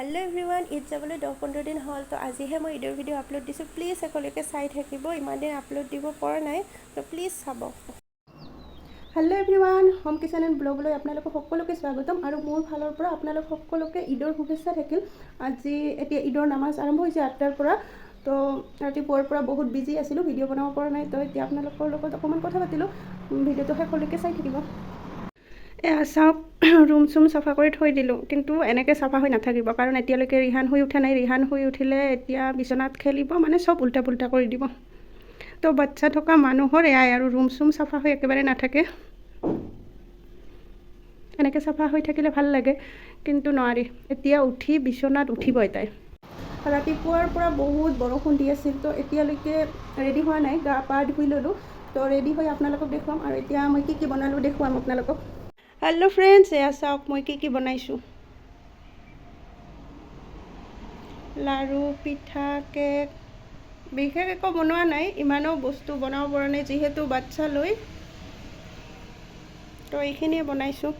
hello everyone Eid যাবলৈ 10-15 দিন হ'ল তো আজিহে মই ঈদৰ ভিডিঅ' আপলোড দিছোঁ প্লিজ একেলগে চাই থাকিব ইমান দিন আপলোড দিব পৰা নাই তো প্লিজ চাব hello' everyone home kitchen and ব্লগলৈ আপোনালোকক সকলোকে স্বাগতম আৰু মোৰ ফালৰ পৰা আপোনালোক সকলোকে ঈদৰ শুভেচ্ছা থাকিল আজি এতিয়া ঈদৰ নামাজ আৰম্ভ হৈছে 8টাৰ পৰা তো ৰাতিপুৱাৰ পৰা বহুত বিজি আছিলোঁ ভিডিঅ' বনাব পৰা নাই তো এতিয়া আপোনালোকৰ লগত অকণমান কথা পাতিলোঁ ভিডিঅ'টো শেষলৈকে চাই থাকিব চাওক ৰুম চুম চাফা কৰি থৈ দিলোঁ কিন্তু এনেকৈ চাফা হৈ নাথাকিব কাৰণ এতিয়ালৈকে ৰিহান শুই উঠা নাই ৰিহান শুই উঠিলে এতিয়া বিচনাত খেলিব মানে চব উল্টা পুল্টা কৰি দিব তো বাচ্চা থকা মানুহৰ এয়াই আৰু ৰুম চুম চাফা হৈ একেবাৰে নাথাকে এনেকৈ চাফা হৈ থাকিলে ভাল লাগে কিন্তু নোৱাৰি এতিয়া উঠি বিচনাত উঠিবই তাই ৰাতিপুৱাৰ পৰা বহুত বৰষুণ দি আছিল তো এতিয়ালৈকে ৰেডি হোৱা নাই গা পা ধুই ল'লোঁ তো ৰেডি হৈ আপোনালোকক দেখুৱাম আৰু এতিয়া মই কি বনালোঁ দেখুৱাম আপোনালোকক হেল্ল' ফ্ৰেণ্ডছ এয়া চাওক মই কি বনাইছোঁ লাড়ু পিঠা কেক বিশেষ একো বনোৱা নাই ইমানো বস্তু বনাব পৰা নাই যিহেতু বাচ্চা লৈ তো এইখিনিয়ে বনাইছোঁ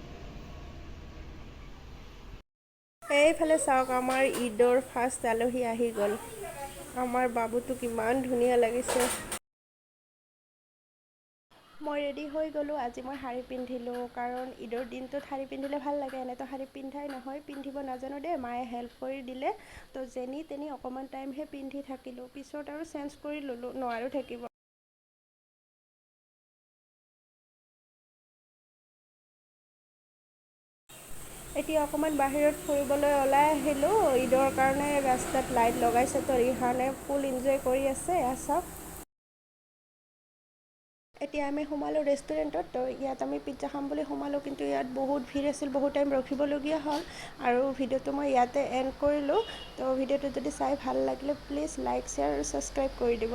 এইফালে চাওক আমাৰ ঈদৰ ফাৰ্ষ্ট আলহী আহি গ'ল আমাৰ বাবুটো কিমান ধুনীয়া লাগিছে মই ৰেডি হৈ গ'লোঁ আজি মই শাৰী পিন্ধিলোঁ কাৰণ ঈদৰ দিনটোত শাৰী পিন্ধিলে ভাল লাগে এনেতো শাৰী পিন্ধাই নহয় পিন্ধিব নাজানো দেই মায়ে হেল্প কৰি দিলে তো যেনি তেনি অকণমান টাইমহে পিন্ধি থাকিলোঁ পিছত আৰু চেঞ্জ কৰি ল'লোঁ নোৱাৰো থাকিব এতিয়া অকণমান বাহিৰত ফুৰিবলৈ ওলাই আহিলোঁ ঈদৰ কাৰণে ৰাস্তাত লাইট লগাইছে তো ৰিহানে ফুল এনজয় কৰি আছে চাওক এতিয়া আমি সোমালোঁ ৰেষ্টুৰেণ্টত তো ইয়াত আমি পিজ্জা খাম বুলি সোমালোঁ কিন্তু ইয়াত বহুত ভিৰ আছিল বহুত টাইম ৰখিবলগীয়া হ'ল আৰু ভিডিঅ'টো মই ইয়াতে এণ্ড কৰিলোঁ তো ভিডিঅ'টো যদি চাই ভাল লাগিলে প্লিজ লাইক শ্বেয়াৰ আৰু ছাবস্ক্ৰাইব কৰি দিব